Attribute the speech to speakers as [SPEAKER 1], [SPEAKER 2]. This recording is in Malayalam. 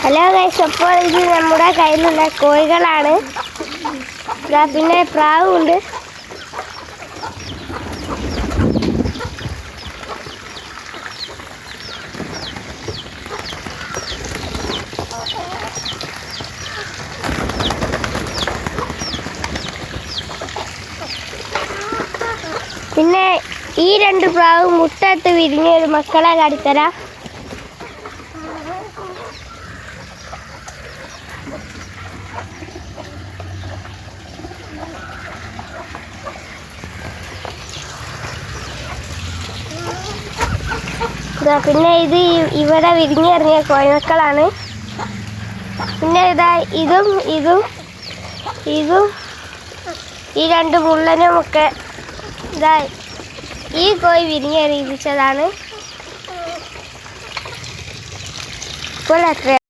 [SPEAKER 1] ഹലോ ഗൈസ്, അപ്പോൾ ഇത് നമ്മുടെ കയ്യിലുള്ള കോഴികളാണ്. പിന്നെ പ്രാവുണ്ട്. പിന്നെ ഈ രണ്ട് പ്രാവ് മുട്ടയിട്ട് വിരിഞ്ഞ ഒരു മക്കളെ കാണിത്തരാം. പിന്നെ ഇത് ഇവിടെ വിരിഞ്ഞിറങ്ങിയ കോഴിമക്കളാണ്. പിന്നെ ഇതാ ഇതും ഈ രണ്ട് മുള്ളനും ഒക്കെ ഇതാ ഈ കോഴി വിരിഞ്ഞിറങ്ങിച്ചതാണ്. ഇപ്പോൾ എത്ര